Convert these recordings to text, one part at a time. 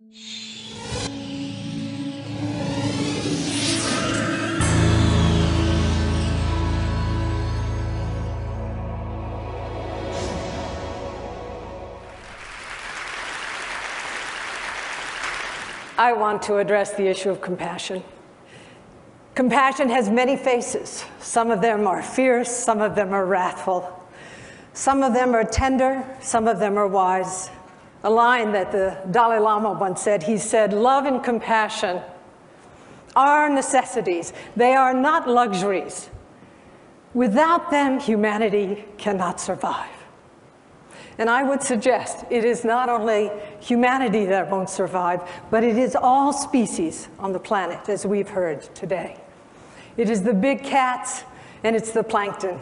I want to address the issue of compassion. Compassion has many faces. Some of them are fierce, some of them are wrathful. Some of them are tender, some of them are wise. A line that the Dalai Lama once said, he said, "Love and compassion are necessities. They are not luxuries. Without them, humanity cannot survive." And I would suggest it is not only humanity that won't survive, but it is all species on the planet, as we've heard today. It is the big cats, and it's the plankton.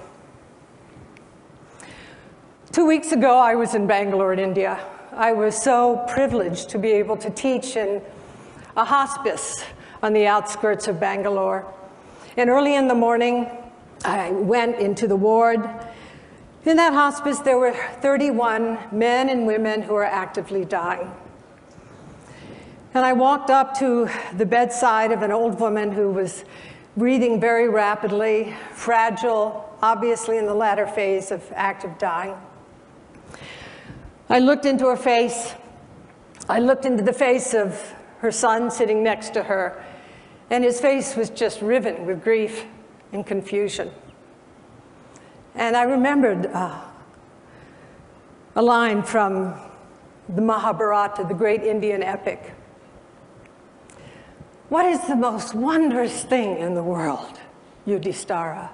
2 weeks ago, I was in Bangalore, in India. I was so privileged to be able to teach in a hospice on the outskirts of Bangalore. And early in the morning, I went into the ward. In that hospice, there were 31 men and women who were actively dying. And I walked up to the bedside of an old woman who was breathing very rapidly, fragile, obviously in the latter phase of active dying. I looked into her face. I looked into the face of her son sitting next to her, and his face was just riven with grief and confusion. And I remembered a line from the Mahabharata, the great Indian epic. "What is the most wondrous thing in the world, Yudhishthira?"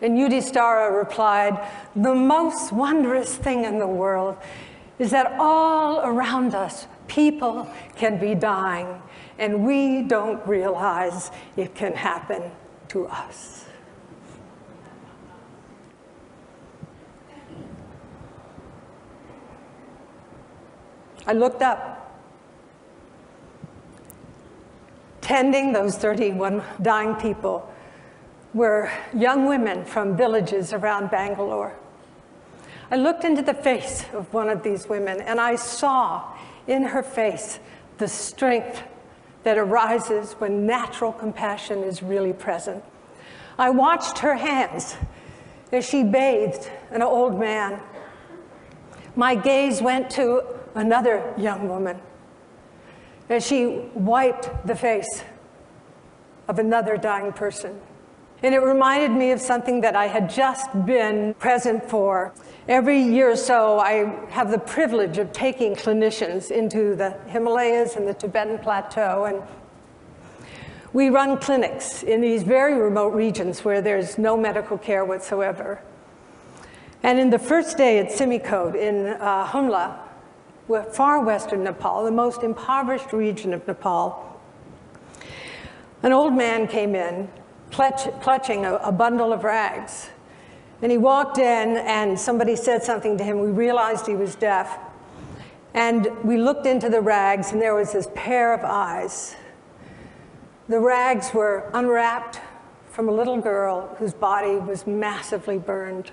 And Yudhishthira replied, "The most wondrous thing in the world is that all around us, people can be dying, and we don't realize it can happen to us." I looked up. Tending those 31 dying people were young women from villages around Bangalore. I looked into the face of one of these women, and I saw in her face the strength that arises when natural compassion is really present. I watched her hands as she bathed an old man. My gaze went to another young woman as she wiped the face of another dying person. And it reminded me of something that I had just been present for. Every year or so, I have the privilege of taking clinicians into the Himalayas and the Tibetan Plateau, and we run clinics in these very remote regions where there's no medical care whatsoever. And in the first day at Simikot in Khumla, far western Nepal, the most impoverished region of Nepal, an old man came in, clutching a bundle of rags. And he walked in, and somebody said something to him. We realized he was deaf. And we looked into the rags, and there was this pair of eyes. The rags were unwrapped from a little girl whose body was massively burned.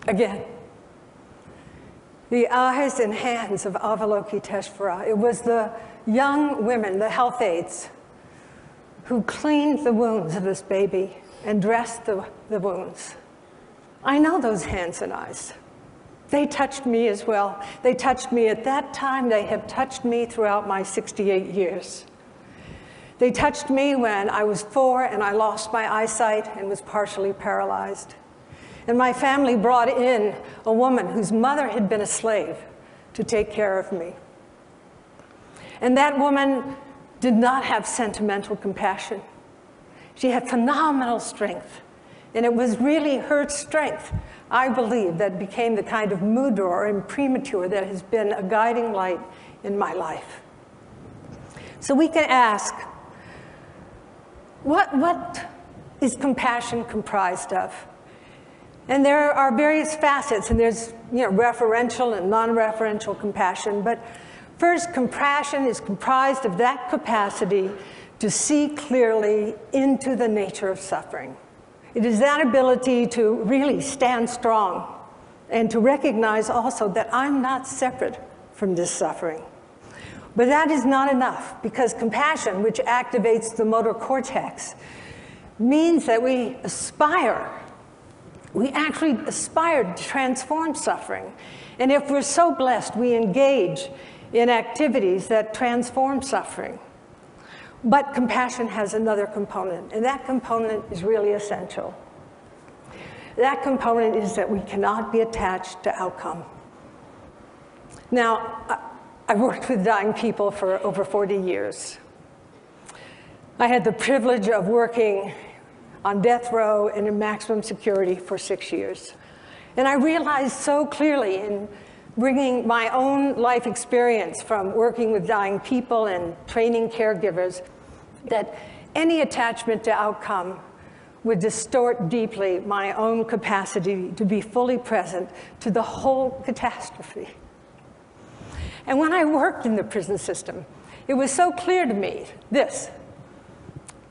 Again, the eyes and hands of Avalokiteshvara. It was the young women, the health aides, who cleaned the wounds of this baby and dressed the wounds. I know those hands and eyes. They touched me as well. They touched me at that time. They have touched me throughout my 68 years. They touched me when I was 4 and I lost my eyesight and was partially paralyzed. And my family brought in a woman whose mother had been a slave to take care of me. And that woman did not have sentimental compassion. She had phenomenal strength. And it was really her strength, I believe, that became the kind of mudra or imprimatur that has been a guiding light in my life. So we can ask, what is compassion comprised of? And there are various facets, and there's referential and non-referential compassion. But first, compassion is comprised of that capacity to see clearly into the nature of suffering. It is that ability to really stand strong and to recognize also that I'm not separate from this suffering. But that is not enough, because compassion, which activates the motor cortex, means that we actually aspire to transform suffering. And if we're so blessed, we engage in activities that transform suffering. But compassion has another component, and that component is really essential. That component is that we cannot be attached to outcome. Now, I've worked with dying people for over 40 years. I had the privilege of working on death row and in maximum security for 6 years. And I realized so clearly in bringing my own life experience from working with dying people and training caregivers that any attachment to outcome would distort deeply my own capacity to be fully present to the whole catastrophe. And when I worked in the prison system, it was so clear to me that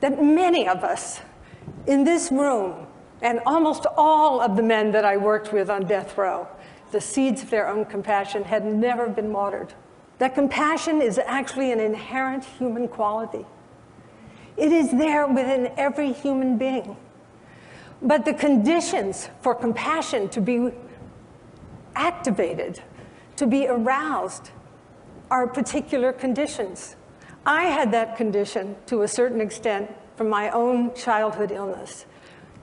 many of us in this room, and almost all of the men that I worked with on death row, the seeds of their own compassion had never been watered. That compassion is actually an inherent human quality. It is there within every human being. But the conditions for compassion to be activated, to be aroused, are particular conditions. I had that condition to a certain extent from my own childhood illness.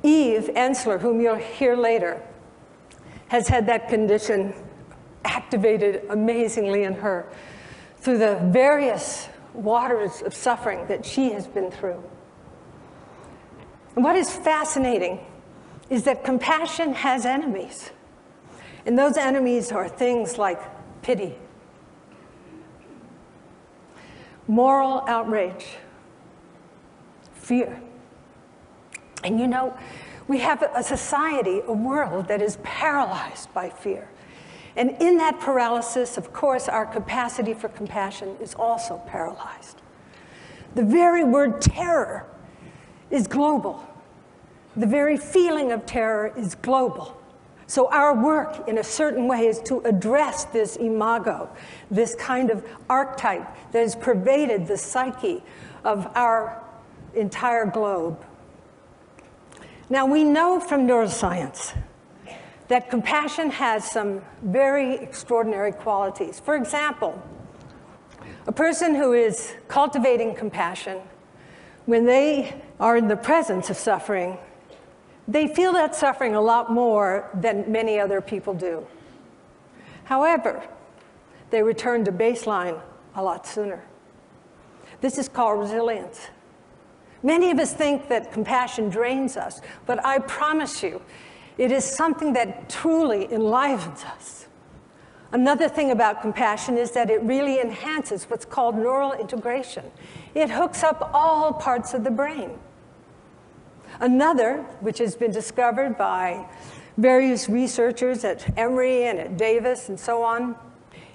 Eve Ensler, whom you'll hear later, has had that condition activated amazingly in her through the various waters of suffering that she has been through. And what is fascinating is that compassion has enemies. And those enemies are things like pity, moral outrage, fear. And you know, we have a society, a world that is paralyzed by fear. And in that paralysis, of course, our capacity for compassion is also paralyzed. The very word terror is global. The very feeling of terror is global. So our work, in a certain way, is to address this imago, this kind of archetype that has pervaded the psyche of our entire globe. Now, we know from neuroscience that compassion has some very extraordinary qualities. For example, a person who is cultivating compassion, when they are in the presence of suffering, they feel that suffering a lot more than many other people do. However, they return to baseline a lot sooner. This is called resilience. Many of us think that compassion drains us, but I promise you, it is something that truly enlivens us. Another thing about compassion is that it really enhances what's called neural integration. It hooks up all parts of the brain. Another, which has been discovered by various researchers at Emory and at Davis and so on,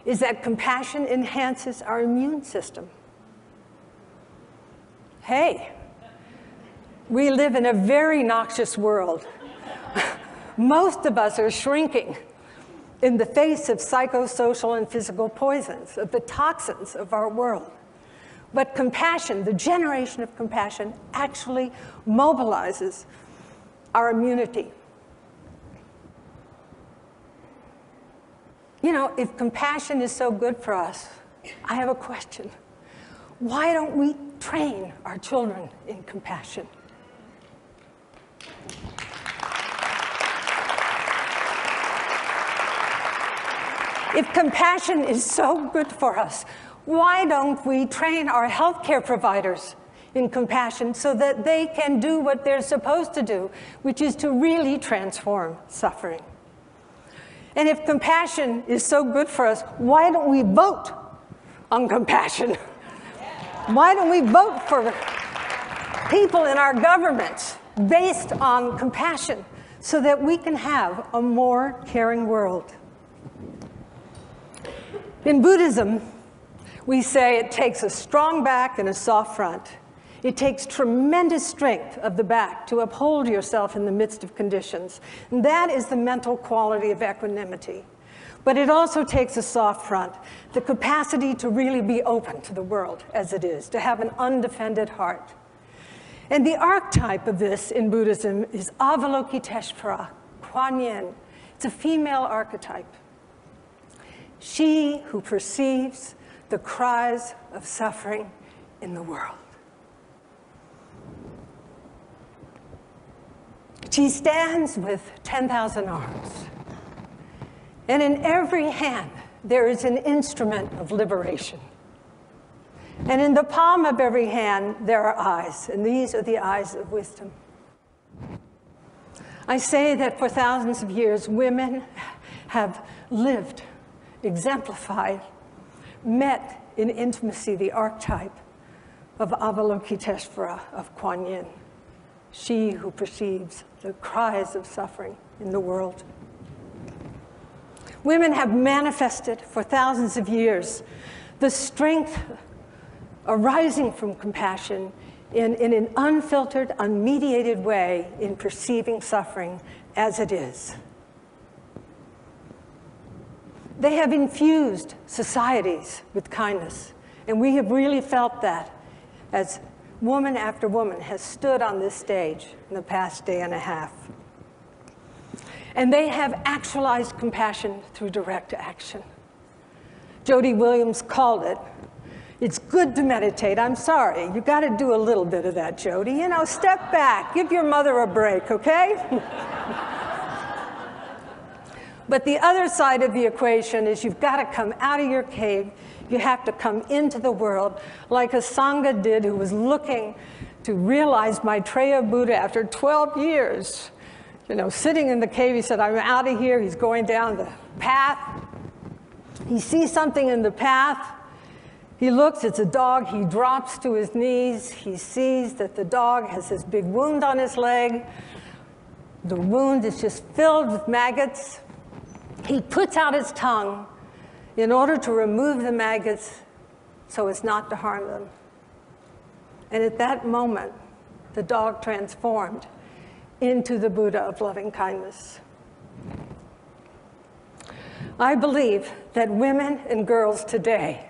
is that compassion enhances our immune system. Hey, we live in a very noxious world. Most of us are shrinking in the face of psychosocial and physical poisons, of the toxins of our world. But compassion, the generation of compassion, actually mobilizes our immunity. You know, if compassion is so good for us, I have a question. Why don't we train our children in compassion? If compassion is so good for us, why don't we train our healthcare providers in compassion so that they can do what they're supposed to do, which is to really transform suffering? And if compassion is so good for us, why don't we vote on compassion? Why don't we vote for people in our governments based on compassion so that we can have a more caring world? In Buddhism, we say it takes a strong back and a soft front. It takes tremendous strength of the back to uphold yourself in the midst of conditions. And that is the mental quality of equanimity. But it also takes a soft front, the capacity to really be open to the world as it is, to have an undefended heart. And the archetype of this in Buddhism is Avalokiteshvara, Kuan Yin. It's a female archetype. She who perceives the cries of suffering in the world. She stands with 10,000 arms. And in every hand, there is an instrument of liberation. And in the palm of every hand, there are eyes, and these are the eyes of wisdom. I say that for thousands of years, women have lived, exemplified, met in intimacy the archetype of Avalokiteshvara, of Kuan Yin, she who perceives the cries of suffering in the world. Women have manifested for thousands of years the strength arising from compassion in an unfiltered, unmediated way in perceiving suffering as it is. They have infused societies with kindness, and we have really felt that as woman after woman has stood on this stage in the past day and a half. And they have actualized compassion through direct action. Jody Williams called it, it's good to meditate. I'm sorry, you got to do a little bit of that, Jody. You know, step back, give your mother a break, okay? But the other side of the equation is you've got to come out of your cave. You have to come into the world like a Sangha did who was looking to realize Maitreya Buddha after 12 years. You know, sitting in the cave, he said, I'm out of here. He's going down the path. He sees something in the path. He looks, it's a dog. He drops to his knees. He sees that the dog has this big wound on his leg. The wound is just filled with maggots. He puts out his tongue in order to remove the maggots so as not to harm them. And at that moment, the dog transformed into the Buddha of loving kindness. I believe that women and girls today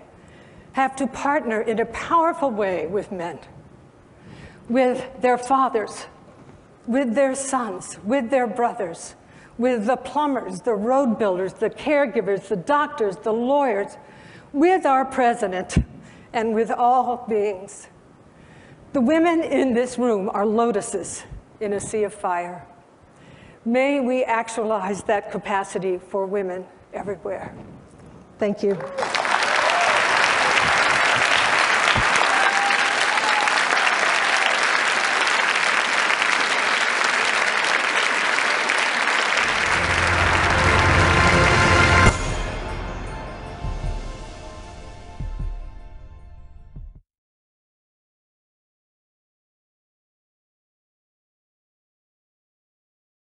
have to partner in a powerful way with men, with their fathers, with their sons, with their brothers, with the plumbers, the road builders, the caregivers, the doctors, the lawyers, with our president, and with all beings. The women in this room are lotuses in a sea of fire. May we actualize that capacity for women everywhere. Thank you.